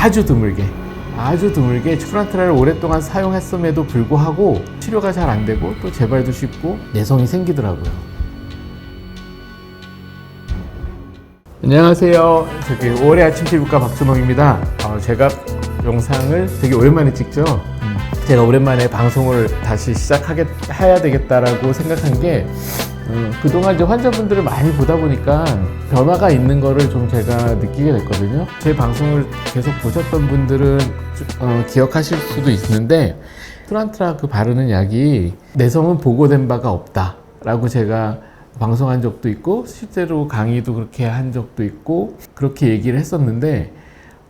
아주 드물게 수란트라를 오랫동안 사용했음에도 불구하고 치료가 잘 안 되고 또 재발도 쉽고 내성이 생기더라고요. 안녕하세요. 저기 올해 아침 피부과 박준홍입니다. 제가 영상을 되게 오랜만에 찍죠. 제가 오랜만에 방송을 다시 해야 되겠다라고 생각한 게 그동안 이제 환자분들을 많이 보다 보니까 변화가 있는 거를 좀 제가 느끼게 됐거든요. 제 방송을 계속 보셨던 분들은 기억하실 수도 있는데 수란트라 그 바르는 약이 내성은 보고된 바가 없다 라고 제가 방송한 적도 있고 실제로 강의도 그렇게 한 적도 있고 그렇게 얘기를 했었는데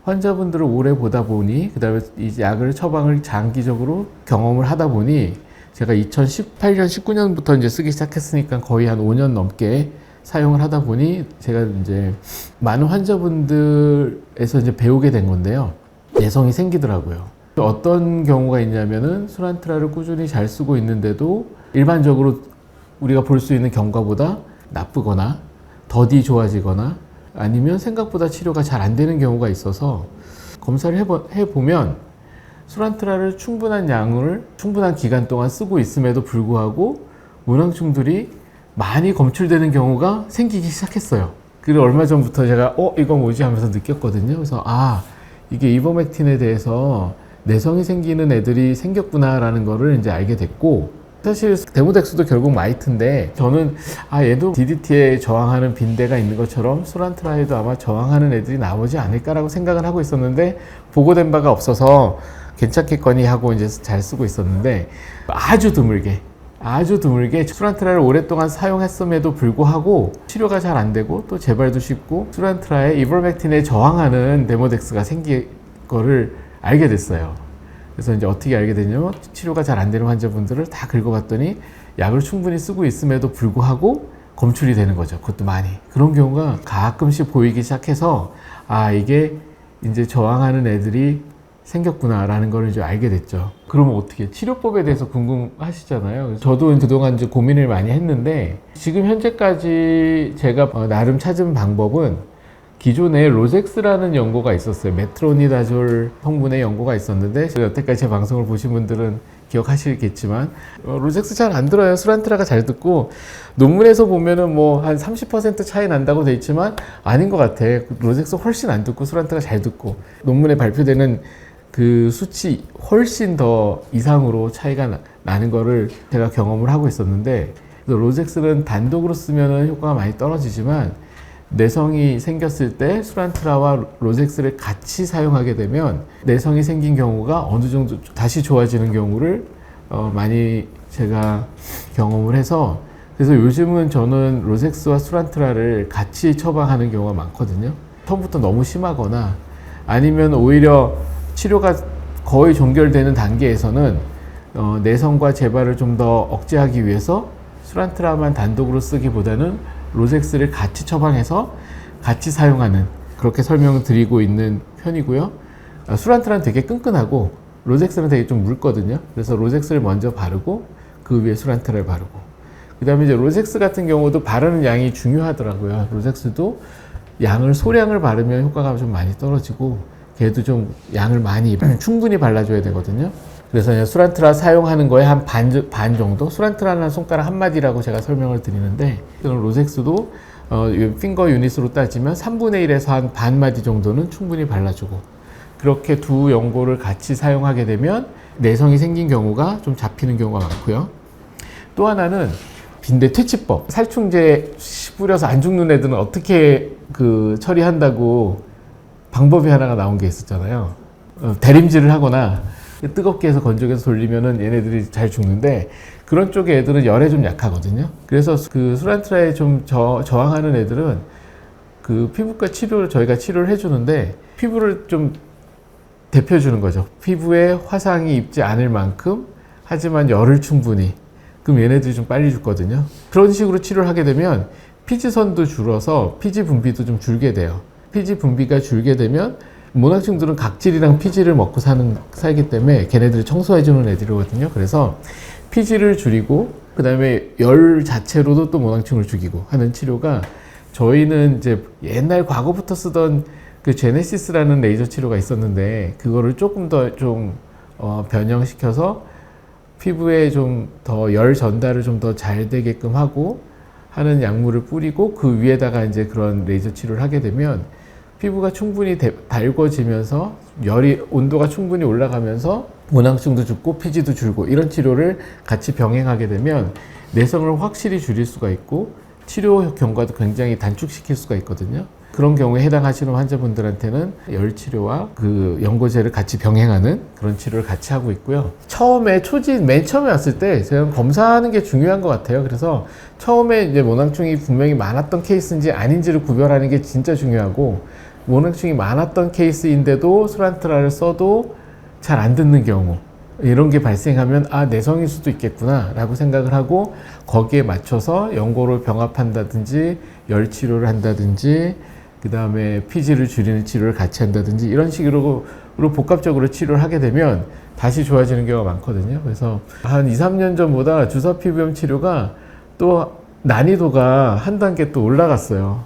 환자분들을 오래 보다 보니 그 다음에 이 약을 처방을 장기적으로 경험을 하다 보니 제가 2018년, 19년부터 이제 쓰기 시작했으니까 거의 한 5년 넘게 사용을 하다 보니 제가 이제 많은 환자분들에서 이제 배우게 된 건데요. 내성이 생기더라고요. 어떤 경우가 있냐면은 수란트라를 꾸준히 잘 쓰고 있는데도 일반적으로 우리가 볼 수 있는 경과보다 나쁘거나 더디 좋아지거나 아니면 생각보다 치료가 잘 안 되는 경우가 있어서 검사를 해보면 수란트라를 충분한 양을 충분한 기간 동안 쓰고 있음에도 불구하고 문항충들이 많이 검출되는 경우가 생기기 시작했어요. 그리고 얼마 전부터 제가 이거 뭐지 하면서 느꼈거든요. 그래서 이게 이버맥틴에 대해서 내성이 생기는 애들이 생겼구나 라는 거를 이제 알게 됐고 사실 데모덱스도 결국 마이트인데 저는 얘도 DDT에 저항하는 빈대가 있는 것처럼 수란트라에도 아마 저항하는 애들이 나오지 않을까라고 생각을 하고 있었는데 보고된 바가 없어서 괜찮겠거니 하고 이제 잘 쓰고 있었는데 아주 드물게 수란트라를 오랫동안 사용했음에도 불구하고 치료가 잘 안 되고 또 재발도 쉽고 수란트라에 이버맥틴에 저항하는 데모덱스가 생긴 거를 알게 됐어요. 그래서 이제 어떻게 알게 되냐면 치료가 잘 안 되는 환자분들을 다 긁어봤더니 약을 충분히 쓰고 있음에도 불구하고 검출이 되는 거죠. 그것도 많이. 그런 경우가 가끔씩 보이기 시작해서 이게 이제 저항하는 애들이 생겼구나 라는 걸 이제 알게 됐죠. 그러면 어떻게 치료법에 대해서 궁금하시잖아요. 저도 그동안 이제 고민을 많이 했는데 지금 현재까지 제가 나름 찾은 방법은 기존에 로젝스라는 연고가 있었어요. 메트로니다졸 성분의 연고가 있었는데 여태까지 제 방송을 보신 분들은 기억하시겠지만 로젝스 잘 안 들어요. 수란트라가 잘 듣고 논문에서 보면은 뭐 한 30% 차이 난다고 돼 있지만 아닌 것 같아. 로젝스 훨씬 안 듣고 수란트라 잘 듣고 논문에 발표되는 그 수치 훨씬 더 이상으로 차이가 나는 거를 제가 경험을 하고 있었는데 로젝스는 단독으로 쓰면 효과가 많이 떨어지지만 내성이 생겼을 때 수란트라와 로젝스를 같이 사용하게 되면 내성이 생긴 경우가 어느 정도 다시 좋아지는 경우를 많이 제가 경험을 해서 그래서 요즘은 저는 로젝스와 수란트라를 같이 처방하는 경우가 많거든요. 처음부터 너무 심하거나 아니면 오히려 치료가 거의 종결되는 단계에서는 내성과 재발을 좀 더 억제하기 위해서 수란트라만 단독으로 쓰기보다는 로젝스를 같이 처방해서 같이 사용하는 그렇게 설명을 드리고 있는 편이고요. 수란트라는 되게 끈끈하고 로젝스는 되게 좀 묽거든요. 그래서 로젝스를 먼저 바르고 그 위에 수란트라를 바르고 그 다음에 이제 로젝스 같은 경우도 바르는 양이 중요하더라고요. 로젝스도 소량을 바르면 효과가 좀 많이 떨어지고 걔도 좀 양을 많이 충분히 발라줘야 되거든요. 그래서 그냥 수란트라 사용하는 거에 한 반 정도? 수란트라는 손가락 한 마디라고 제가 설명을 드리는데 로젝스도 핑거 유닛으로 따지면 3분의 1에서 한 반 마디 정도는 충분히 발라주고 그렇게 두 연고를 같이 사용하게 되면 내성이 생긴 경우가 좀 잡히는 경우가 많고요. 또 하나는 빈대 퇴치법. 살충제 뿌려서 안 죽는 애들은 어떻게 처리한다고 방법이 하나가 나온 게 있었잖아요. 대림질을 하거나 뜨겁게 해서 건조해서 돌리면은 얘네들이 잘 죽는데 그런 쪽의 애들은 열에 좀 약하거든요. 그래서 그 수란트라에 좀 저항하는 애들은 그 피부과 저희가 치료를 해주는데 피부를 좀 데펴주는 거죠. 피부에 화상이 입지 않을 만큼 하지만 열을 충분히 그럼 얘네들이 좀 빨리 죽거든요. 그런 식으로 치료를 하게 되면 피지선도 줄어서 피지 분비도 좀 줄게 돼요. 피지 분비가 줄게 되면 모낭충들은 각질이랑 피지를 먹고 살기 때문에 걔네들을 청소해주는 애들이거든요. 그래서 피지를 줄이고 그 다음에 열 자체로도 또 모낭충을 죽이고 하는 치료가 저희는 이제 옛날 과거부터 쓰던 그 제네시스라는 레이저 치료가 있었는데 그거를 조금 더 좀 변형시켜서 피부에 좀 더 열 전달을 좀 더 잘 되게끔 하고 하는 약물을 뿌리고 그 위에다가 이제 그런 레이저 치료를 하게 되면 피부가 충분히 달궈지면서 온도가 충분히 올라가면서 모낭증도 죽고 피지도 줄고 이런 치료를 같이 병행하게 되면 내성을 확실히 줄일 수가 있고 치료 경과도 굉장히 단축시킬 수가 있거든요. 그런 경우에 해당하시는 환자분들한테는 열 치료와 그 연고제를 같이 병행하는 그런 치료를 같이 하고 있고요. 처음에 맨 처음에 왔을 때 제가 검사하는 게 중요한 것 같아요. 그래서 처음에 이제 모낭충이 분명히 많았던 케이스인지 아닌지를 구별하는 게 진짜 중요하고, 모낭충이 많았던 케이스인데도 수란트라를 써도 잘 안 듣는 경우, 이런 게 발생하면 내성일 수도 있겠구나 라고 생각을 하고 거기에 맞춰서 연고를 병합한다든지 열 치료를 한다든지 그 다음에 피지를 줄이는 치료를 같이 한다든지 이런 식으로 복합적으로 치료를 하게 되면 다시 좋아지는 경우가 많거든요. 그래서 한 2, 3년 전보다 주사 피부염 치료가 또 난이도가 한 단계 또 올라갔어요.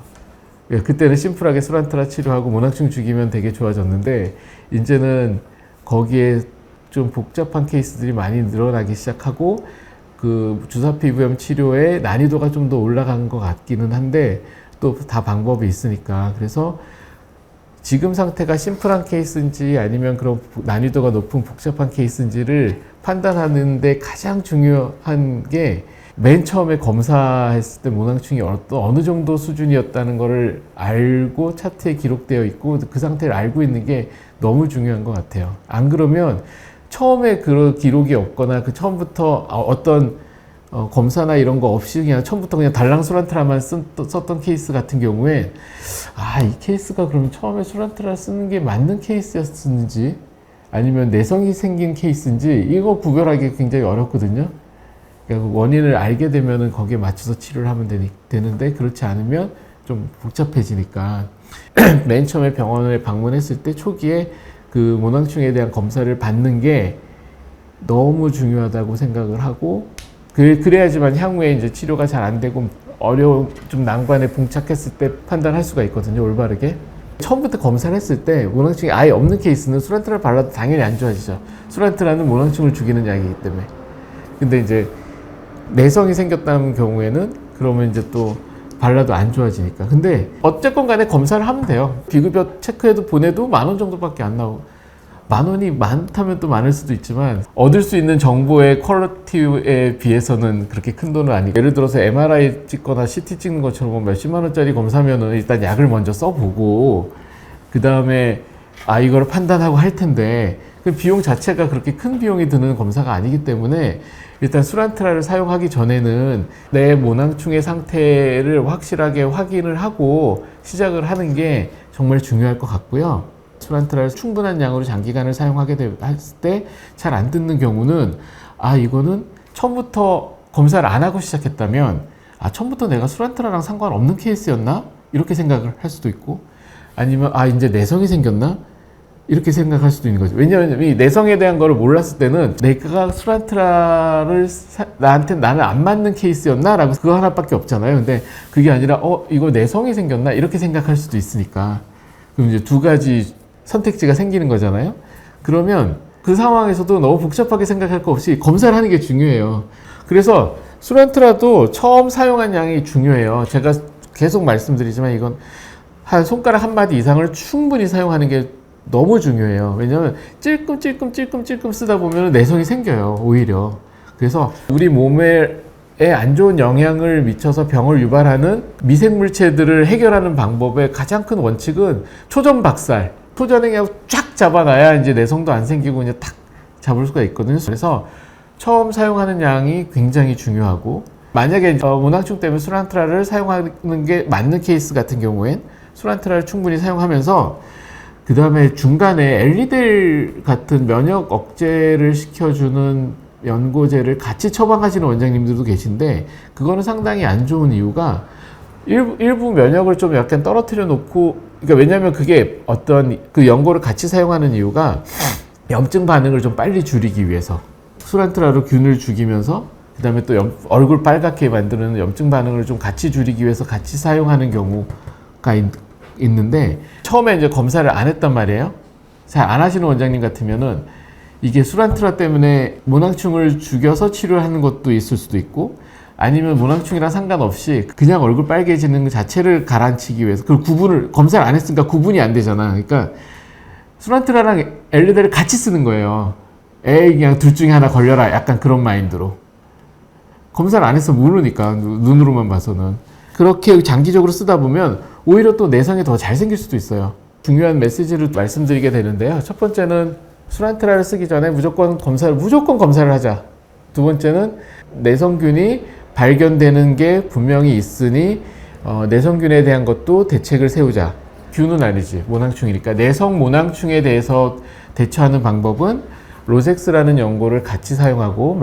그때는 심플하게 수란트라 치료하고 모낭충 죽이면 되게 좋아졌는데 이제는 거기에 좀 복잡한 케이스들이 많이 늘어나기 시작하고 그 주사 피부염 치료의 난이도가 좀 더 올라간 것 같기는 한데 또 다 방법이 있으니까, 그래서 지금 상태가 심플한 케이스인지 아니면 그런 난이도가 높은 복잡한 케이스인지를 판단하는데 가장 중요한 게 맨 처음에 검사했을 때 모낭충이 어느 정도 수준이었다는 거를 알고 차트에 기록되어 있고 그 상태를 알고 있는 게 너무 중요한 것 같아요. 안 그러면 처음에 그 기록이 없거나 그 처음부터 어떤 검사나 이런 거 없이 그냥 처음부터 그냥 달랑 수란트라만 썼던 케이스 같은 경우에 이 케이스가 그럼 처음에 수란트라 쓰는 게 맞는 케이스였는지 아니면 내성이 생긴 케이스인지 이거 구별하기 굉장히 어렵거든요. 그러니까 원인을 알게 되면은 거기에 맞춰서 치료를 하면 되는데 그렇지 않으면 좀 복잡해지니까 맨 처음에 병원에 방문했을 때 초기에 그 모낭충에 대한 검사를 받는 게 너무 중요하다고 생각을 하고 그래야지만 향후에 이제 치료가 잘 안 되고 좀 난관에 봉착했을 때 판단할 수가 있거든요, 올바르게. 처음부터 검사를 했을 때 모낭충이 아예 없는 케이스는 수란트라를 발라도 당연히 안 좋아지죠. 수란트라는 모낭충을 죽이는 약이기 때문에. 근데 이제 내성이 생겼다는 경우에는 그러면 이제 또 발라도 안 좋아지니까. 근데 어쨌건 간에 검사를 하면 돼요. 비급여 체크해도 보내도 10,000원 정도밖에 안 나오고, 10,000원이 많다면 또 많을 수도 있지만 얻을 수 있는 정보의 퀄리티에 비해서는 그렇게 큰 돈은 아니고, 예를 들어서 MRI 찍거나 CT 찍는 것처럼 몇십만 원짜리 검사면은 일단 약을 먼저 써보고 그 다음에 이거를 판단하고 할 텐데 그 비용 자체가 그렇게 큰 비용이 드는 검사가 아니기 때문에 일단 수란트라를 사용하기 전에는 내 모낭충의 상태를 확실하게 확인을 하고 시작을 하는 게 정말 중요할 것 같고요. 수란트라를 충분한 양으로 장기간을 사용하게 했을 때 잘 안 듣는 경우는 이거는 처음부터 검사를 안 하고 시작했다면 처음부터 내가 수란트라랑 상관없는 케이스였나? 이렇게 생각을 할 수도 있고, 아니면 이제 내성이 생겼나? 이렇게 생각할 수도 있는 거죠. 왜냐하면 이 내성에 대한 거를 몰랐을 때는 내가 수란트라를 나는 안 맞는 케이스였나? 라고 그거 하나밖에 없잖아요. 근데 그게 아니라 이거 내성이 생겼나? 이렇게 생각할 수도 있으니까. 그럼 이제 두 가지 선택지가 생기는 거잖아요. 그러면 그 상황에서도 너무 복잡하게 생각할 거 없이 검사를 하는 게 중요해요. 그래서 수란트라도 처음 사용한 양이 중요해요. 제가 계속 말씀드리지만 이건 한 손가락 한 마디 이상을 충분히 사용하는 게 너무 중요해요. 왜냐하면 찔끔 쓰다 보면 내성이 생겨요, 오히려. 그래서 우리 몸에 안 좋은 영향을 미쳐서 병을 유발하는 미생물체들을 해결하는 방법의 가장 큰 원칙은 초전박살, 초전에 그냥 쫙 잡아놔야 이제 내성도 안 생기고 그냥 탁 잡을 수가 있거든요. 그래서 처음 사용하는 양이 굉장히 중요하고, 만약에 모낭충 때문에 수란트라를 사용하는 게 맞는 케이스 같은 경우엔 수란트라를 충분히 사용하면서 그 다음에 중간에 엘리델 같은 면역 억제를 시켜주는 연고제를 같이 처방하시는 원장님들도 계신데, 그거는 상당히 안 좋은 이유가 일부 면역을 좀 약간 떨어뜨려 놓고, 그러니까 왜냐면 그게 어떤 그 연고를 같이 사용하는 이유가 염증 반응을 좀 빨리 줄이기 위해서 수란트라로 균을 죽이면서 그 다음에 또 얼굴 빨갛게 만드는 염증 반응을 좀 같이 줄이기 위해서 같이 사용하는 경우가 있는데 처음에 이제 검사를 안 했단 말이에요. 잘 안 하시는 원장님 같으면은 이게 수란트라 때문에 모낭충을 죽여서 치료를 하는 것도 있을 수도 있고, 아니면 모낭충이랑 상관없이 그냥 얼굴 빨개지는 것 자체를 가라앉히기 위해서 그걸 구분을 검사를 안 했으니까 구분이 안 되잖아. 그러니까 수란트라랑 엘리데를 같이 쓰는 거예요. 에이 그냥 둘 중에 하나 걸려라, 약간 그런 마인드로. 검사를 안 해서 모르니까, 눈으로만 봐서는. 그렇게 장기적으로 쓰다 보면 오히려 또 내성이 더 잘생길 수도 있어요. 중요한 메시지를 말씀드리게 되는데요. 첫 번째는 수란트라를 쓰기 전에 무조건 검사를 하자. 두 번째는 내성균이 발견되는 게 분명히 있으니 내성균에 대한 것도 대책을 세우자. 균은 아니지, 모낭충이니까. 내성 모낭충에 대해서 대처하는 방법은 로젝스라는 연고를 같이 사용하고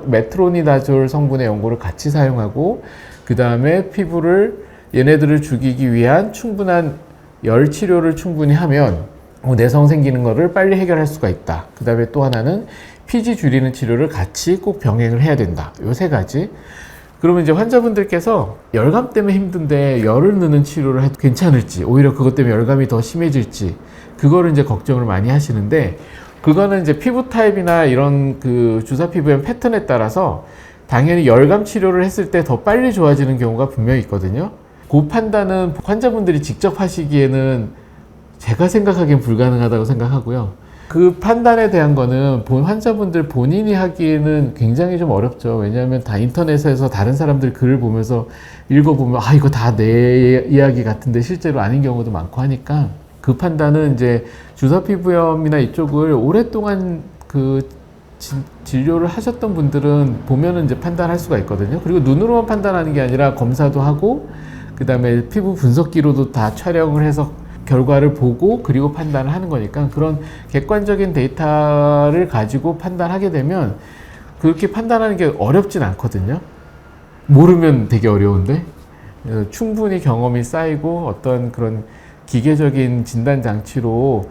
메트로니다졸 성분의 연고를 같이 사용하고, 그 다음에 피부를 얘네들을 죽이기 위한 충분한 열 치료를 충분히 하면 내성 생기는 거를 빨리 해결할 수가 있다. 그 다음에 또 하나는 피지 줄이는 치료를 같이 꼭 병행을 해야 된다. 요 세 가지. 그러면 이제 환자분들께서 열감 때문에 힘든데 열을 넣는 치료를 해도 괜찮을지, 오히려 그것 때문에 열감이 더 심해질지, 그거를 이제 걱정을 많이 하시는데, 그거는 이제 피부 타입이나 이런 그 주사 피부염 패턴에 따라서 당연히 열감 치료를 했을 때 더 빨리 좋아지는 경우가 분명히 있거든요. 그 판단은 환자분들이 직접 하시기에는 제가 생각하기엔 불가능하다고 생각하고요. 그 판단에 대한 거는 환자분들 본인이 하기에는 굉장히 좀 어렵죠. 왜냐하면 다 인터넷에서 다른 사람들 글을 보면서 읽어보면 이거 다 내 이야기 같은데 실제로 아닌 경우도 많고 하니까, 그 판단은 이제 주사 피부염이나 이쪽을 오랫동안 그 진료를 하셨던 분들은 보면은 이제 판단할 수가 있거든요. 그리고 눈으로만 판단하는 게 아니라 검사도 하고, 그 다음에 피부 분석기로도 다 촬영을 해서 결과를 보고 그리고 판단을 하는 거니까, 그런 객관적인 데이터를 가지고 판단하게 되면 그렇게 판단하는 게 어렵진 않거든요. 모르면 되게 어려운데, 충분히 경험이 쌓이고 어떤 그런 기계적인 진단 장치로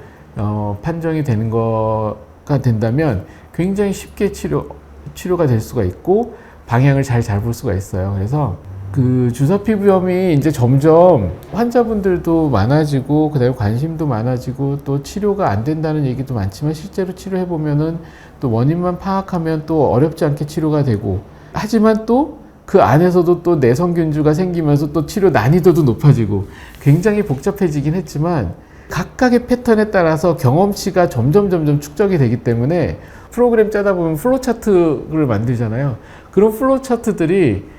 판정이 되는 거가 된다면 굉장히 쉽게 치료가 될 수가 있고 방향을 잘 잡을 수가 있어요. 그래서 그 주사 피부염이 이제 점점 환자분들도 많아지고, 그다음에 관심도 많아지고, 또 치료가 안 된다는 얘기도 많지만 실제로 치료해 보면은 또 원인만 파악하면 또 어렵지 않게 치료가 되고, 하지만 또 그 안에서도 또 내성균주가 생기면서 또 치료 난이도도 높아지고 굉장히 복잡해지긴 했지만, 각각의 패턴에 따라서 경험치가 점점 축적이 되기 때문에 프로그램 짜다 보면 플로차트를 만들잖아요. 그런 플로차트들이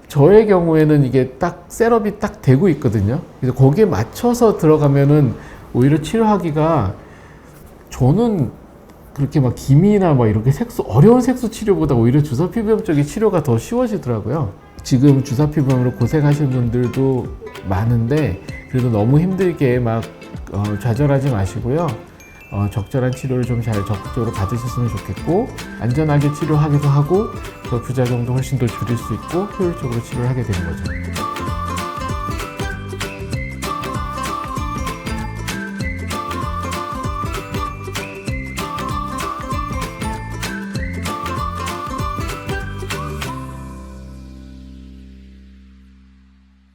저의 경우에는 이게 딱 셋업이 딱 되고 있거든요. 그래서 거기에 맞춰서 들어가면은 오히려 치료하기가, 저는 그렇게 막 기미나 막 이렇게 어려운 색소 치료보다 오히려 주사 피부염 쪽의 치료가 더 쉬워지더라고요. 지금 주사 피부염으로 고생하시는 분들도 많은데, 그래도 너무 힘들게 막 좌절하지 마시고요. 적절한 치료를 좀 잘 적극적으로 받으셨으면 좋겠고, 안전하게 치료하기도 하고 그 부작용도 훨씬 더 줄일 수 있고 효율적으로 치료를 하게 되는 거죠.